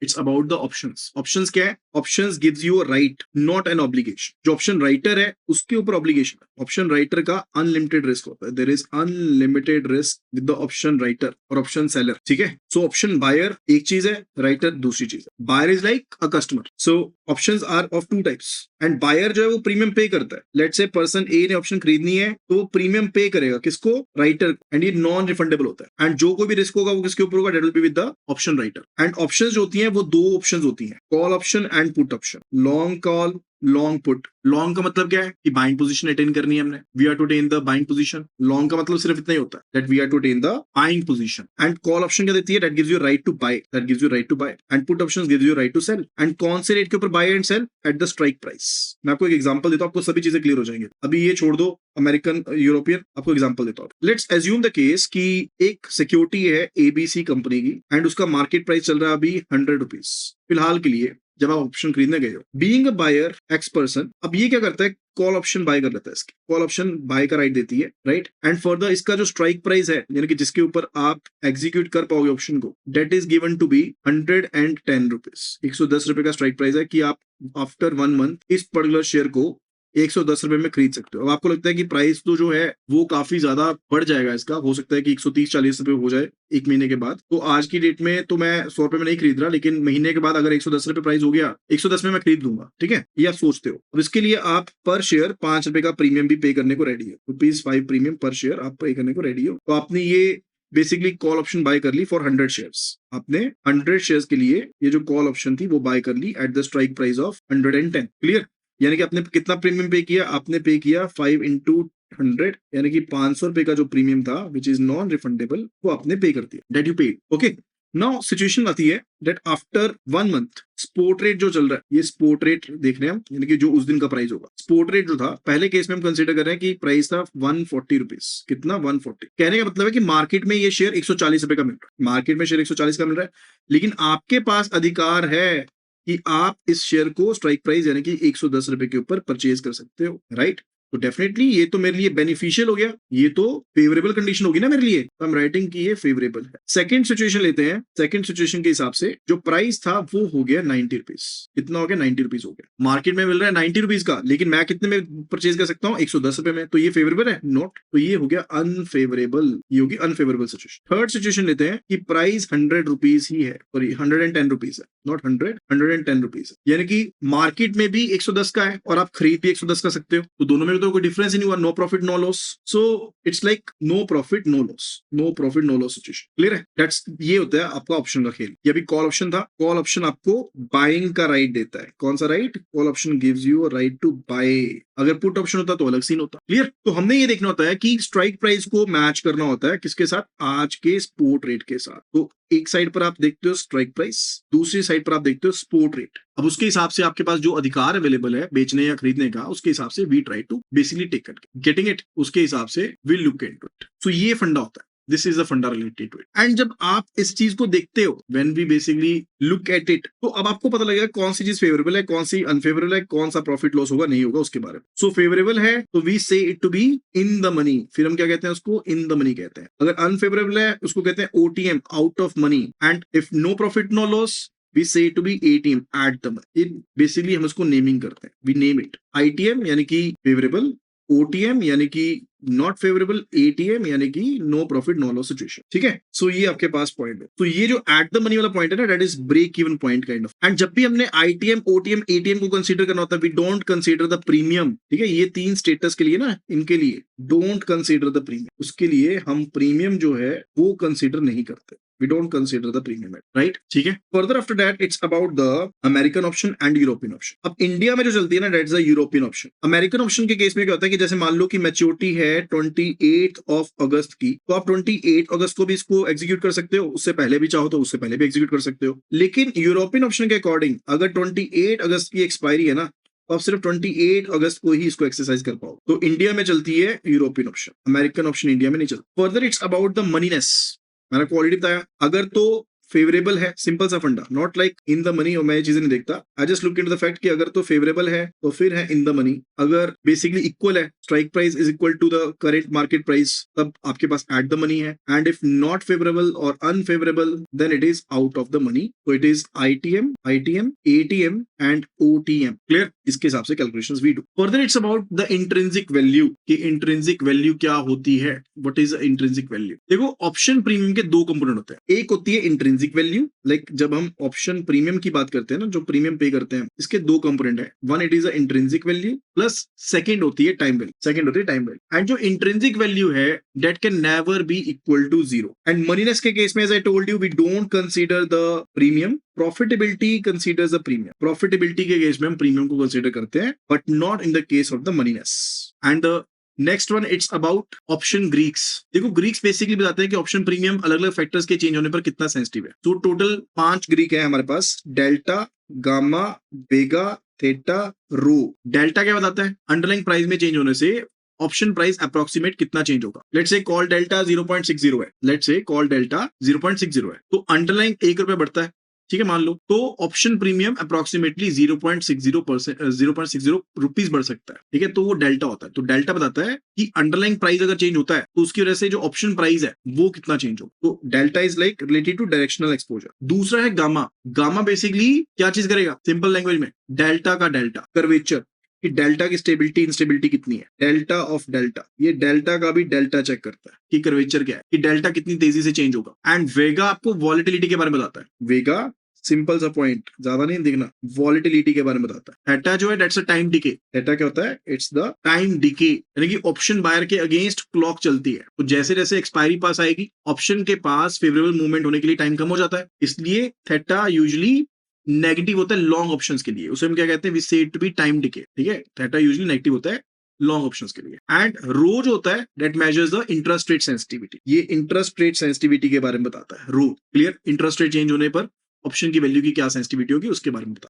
It's about the options. Options क्या है? Options gives you a right, not an obligation. जो option writer है उसके ऊपर ऑब्लिगेशन है। ऑप्शन राइटर का अनलिमिटेड रिस्क होता है। There is unlimited risk with the option writer और ऑप्शन सेलर, ठीक है। सो ऑप्शन बायर एक चीज है, राइटर दूसरी चीज है। Buyer is like a customer. So options are of two types and buyer जो है वो प्रीमियम पे करता है। लेट्स से पर्सन ए ने ऑप्शन खरीदनी है तो वो प्रीमियम पे करेगा किसको? राइटर। एंड ये नॉन रिफंडेबल होता है। एंड जो कोई भी रिस्क होगा वो किसके ऊपर होगा? That will be with the option writer. And options जो होती हैं वो दो ऑप्शंस होती हैं, call option and put option. Long call, long put. Long का मतलब क्या है कि बाइंग पोजीशन अटेन करनी है हमने, we are to attain the buying position. Long का मतलब सिर्फ इतना ही होता है that we are to attain the buying position. And call option क्या देती है? That gives you right to buy, that gives you right to buy. And put option gives you right to sell. And कौन से rate के ऊपर buy and sell? At the strike price. मैं आपको एक एग्जांपल देता हूं, आपको सभी चीजें क्लियर हो जाएंगी। अभी ये छोड़ दो अमेरिकन यूरोपियन, आपको एग्जांपल देता हूं। लेट्स एज्यूम द केस कि एक सिक्योरिटी है एबीसी कंपनी की एंड उसका मार्केट प्राइस चल रहा है अभी 100 रुपीज फिलहाल के लिए, जब आप ऑप्शन खरीदने गए हो। Being a buyer X person, अब ये क्या करता है? कॉल ऑप्शन बाय कर लेता है। इसकी कॉल ऑप्शन बाय का राइट देती है, राइट। एंड फर्दर इसका जो स्ट्राइक प्राइस है, यानी कि जिसके ऊपर आप एग्जीक्यूट कर पाओगे ऑप्शन को, that is given to be 110 rupees. 110 रुपए का स्ट्राइक प्राइस है कि आप आफ्टर 1 मंथ इस पर्टिकुलर शेयर को 110 रुपए में खरीद सकते हो। अब आपको लगता है कि प्राइस तो जो है वो काफी ज्यादा बढ़ जाएगा, इसका हो सकता है कि 130-140 रुपए हो जाए एक महीने के बाद। तो आज की डेट में तो मैं 100 रुपए में नहीं खरीद रहा, लेकिन महीने के बाद अगर 110 रुपए प्राइस हो गया, 110 में मैं खरीद लूंगा, ठीक है, ये आप सोचते हो। अब इसके लिए आप पर शेयर 5 रुपए का प्रीमियम भी पे करने को रेडी हो। ₹5 प्रीमियम पर शेयर आप पे करने को रेडी हो। तो आपने ये बेसिकली कॉल ऑप्शन बाय कर ली फॉर 100 शेयर्स। आपने 100 शेयर्स के लिए ये जो कॉल ऑप्शन थी वो बाय कर ली at the strike price of 110। Clear? यानी कि आपने कितना प्रीमियम पे किया? आपने पे किया 5 इंटू 100, यानी कि 500 रुपए का जो प्रीमियम था विच इज नॉन रिफंडेबल, वो आपने पे कर दिया, that you paid. Okay, now situation आती है that after 1 month sport rate जो चल रहा है, ये स्पोर्ट रेट देख रहे हैं हम, यानी कि जो उस दिन का प्राइस होगा। स्पोर्ट रेट जो था पहले केस में हम कंसीडर कर रहे हैं कि प्राइस था 140 रुपीज। कितना? 140। कहने का मतलब है कि मार्केट में ये शेयर 140 रुपए का मिल रहा है। मार्केट में शेयर 140 का मिल रहा है, लेकिन आपके पास अधिकार है कि आप इस शेयर को स्ट्राइक प्राइस यानी कि 110 रुपए के ऊपर परचेज कर सकते हो, राइट। तो डेफिनेटली ये तो मेरे लिए बेनिफिशियल हो गया, ये तो फेवरेबल कंडीशन होगी ना मेरे लिए, तो हम राइटिंग की ये फेवरेबल है। सेकंड सिचुएशन लेते हैं। सेकंड सिचुएशन के हिसाब से जो प्राइस था वो हो गया 90 रुपीज। कितना हो गया? 90 रुपीज हो गया। मार्केट में मिल रहा है 90 रुपीज का, लेकिन मैं कितने में परचेज कर सकता हूँ? 110 रुपए में। तो ये फेवरेबल है? नॉट। तो ये हो गया अनफेवरेबल, ये होगी अनफेवरेबल सिचुएशन। थर्ड सिचुएशन लेते हैं कि प्राइस 100 रुपीज ही है, सॉरी 110 रुपीज है, नॉट 100, 110 रुपीज, यानी कि मार्केट में भी 110 का है और आप खरीद भी 110 का सकते हो। तो दोनों में तो कोई डिफरेंस ही नहीं हुआ। No profit no loss. So it's like no profit no loss, no profit no loss situation. Clear है? दैट्स ये होता है आपका ऑप्शन का खेल। ये भी कॉल ऑप्शन था। कॉल ऑप्शन आपको बाइंग का राइट देता है। कौन सा राइट? Call option gives you a right to buy. अगर पुट ऑप्शन होता तो अलग सीन होता। क्लियर? तो हमने ये देखना होता है कि स्ट्राइक प्राइस को मैच करना होता है किसके साथ? आज के स्पोर्ट रेट के साथ। तो एक साइड पर आप देखते हो स्ट्राइक प्राइस, दूसरी साइड पर आप देखते हो स्पोर्ट रेट। अब उसके हिसाब से आपके पास जो अधिकार अवेलेबल है बेचने या खरीदने का, उसके हिसाब से we try to basically take it, getting it, उसके हिसाब से we look into it. So ये फंडा होता है। This is the funda related to it. And जब आप इस चीज को देखते हो, when we basically look at it, तो अब आपको पता लगेगा कौन सी चीज फेवरेबल है, कौन सी अनफेवरेबल है, कौन सा प्रॉफिट लॉस होगा नहीं होगा उसके बारे में। सो फेवरेबल है तो we say it to be in the money, फिर हम क्या कहते हैं उसको? इन द मनी कहते हैं। अगर अनफेवरेबल है उसको कहते हैं OTM, out of money. And if no profit no loss we say to be ATM, at the money। Basically हम इसको नेमिंग करते हैं, we name it। ITM यानी कि फेवरेबल, OTM यानी कि नॉट फेवरेबल, ATM यानी कि no profit no loss situation. ठीक है? सो ये आपके पास पॉइंट है। तो ये जो एट द मनी वाला पॉइंट है ना, that is break even point kind of. And जब भी हमने ITM, OTM, ATM को कंसीडर करना होता है, we don't consider the premium. ठीक है? ये 3 स्टेटस के लिए ना, इनके लिए डोंट कंसीडर द प्रीमियम, उसके लिए हम प्रीमियम जो है वो कंसीडर नहीं करते। We don't consider the premium, right? ठीक है? Further after that, it's about the American option and European option. अब इंडिया में जो चलती है ना, that's the European option. American option के केस में क्या होता है कि जैसे मान लो कि मैच्योरिटी है 28 ऑफ अगस्त की, तो आप 28 अगस्त को भी इसको एग्जीक्यूट कर सकते हो, उससे पहले भी चाहो तो उससे पहले भी एग्जीक्यूट कर सकते हो। लेकिन यूरोपियन ऑप्शन के अकॉर्डिंग अगर 28 अगस्त की एक्सपायरी है ना, तो आप सिर्फ 28 अगस्त को ही इसको एक्सरसाइज कर पाओ। तो इंडिया में चलती है European option, American option India में नहीं चलता। Further it's about the moneyness. मैंने आपको ऑलरेडी बताया, अगर तो फेवरेबल है, सिंपल सा funda, not like in the money, और मैं ये चीजें नहीं देखता। I just look into the fact कि अगर तो फेवरेबल है तो फिर है इन द मनी, अगर बेसिकली इक्वल है strike price is equal to the current market price, तब आपके पास एट द मनी है, एंड इफ नॉट फेवरेबल और unfavourable then it is out of the money, तो it is ITM, ATM and OTM. Clear? इसके हिसाब से calculations we do. Further it's about the intrinsic value, कि intrinsic value क्या होती है, व्हाट इज इंट्रिंसिक वैल्यू। देखो ऑप्शन प्रीमियम के दो कंपोनेंट होते हैं, एक होती है इंट्रिंसिक वैल्यू, लाइक जब हम ऑप्शन प्रीमियम की बात करते हैं ना, जो प्रीमियम पे करते हैं, इसके दो कंपोनेंट है, one it is intrinsic value plus second होती है टाइम वैल्यू, एंड जो इंट्रिंसिक वैल्यू है that can never be equal to zero. And moneyness के केस में as I told you we don't consider the premium, profitability considers the premium, profitability के case में हम premium को consider करते हैं but not in the case of the moneyness. And the next one it's about option Greeks. देखो Greeks basically बताते हैं कि ऑप्शन प्रीमियम अलग अलग फैक्टर्स के चेंज होने पर कितना सेंसिटिव है। तो टोटल 5 ग्रीक है हमारे पास, डेल्टा, गामा, बेगा, थीटा, रो। डेल्टा क्या बताता है? अंडरलाइंग प्राइस में चेंज होने से ऑप्शन प्राइस अप्रोक्सीमेट कितना चेंज होगा। लेट्स से कॉल डेल्टा 0.60 है, लेट्स से कॉल डेल्टा 0.60 है, तो अंडरलाइंग 1 रुपए बढ़ता है, ठीक है मान लो, तो ऑप्शन प्रीमियम अप्रोक्सीमेटली 0.60 रुपीज बढ़ सकता है, ठीक है, तो वो डेल्टा होता है। तो डेल्टा बताता है कि अंडरलाइंग प्राइस अगर चेंज होता है तो उसकी वजह से जो ऑप्शन प्राइस है वो कितना चेंज हो। तो delta is like related to directional exposure. दूसरा है गामा। गामा बेसिकली क्या चीज करेगा, सिंपल लैंग्वेज में डेल्टा का डेल्टा, कर्वेचर, कि डेल्टा की स्टेबिलिटी इंस्टेबिलिटी कितनी है, डेल्टा ऑफ डेल्टा, ये डेल्टा का भी डेल्टा चेक करता है कि कर्वेचर क्या है, कि डेल्टा कितनी तेजी से चेंज होगा। एंड वेगा आपको वॉलेटिलिटी के बारे में बताता है। वेगा सिंपल सा पॉइंट, ज्यादा नहीं देखना, वॉलेटिलिटी के बारे में बताता है। थीटा जो है that's a time decay. Theta क्या होता है? इट्स द टाइम डिके, यानी कि ऑप्शन बायर के अगेंस्ट क्लॉक चलती है, तो जैसे जैसे एक्सपायरी पास आएगी ऑप्शन के पास फेवरेबल मूवमेंट होने के लिए टाइम कम हो जाता है, इसलिए थीटा यूजुअली नेगेटिव होता है लॉन्ग ऑप्शंस के लिए, उसे हम क्या कहते हैं, we say it to be time decay, ठीक है। थीटा यूजुअली नेगेटिव होता है लॉन्ग ऑप्शंस के लिए। एंड रो जो होता है that measures the interest rate sensitivity, ये इंटरेस्ट रेट सेंसिटिविटी के बारे में बताता है रो। क्लियर? इंटरेस्ट रेट चेंज होने पर ऑप्शन की वैल्यू की क्या सेंसिटिविटी होगी उसके बारे में बताता है।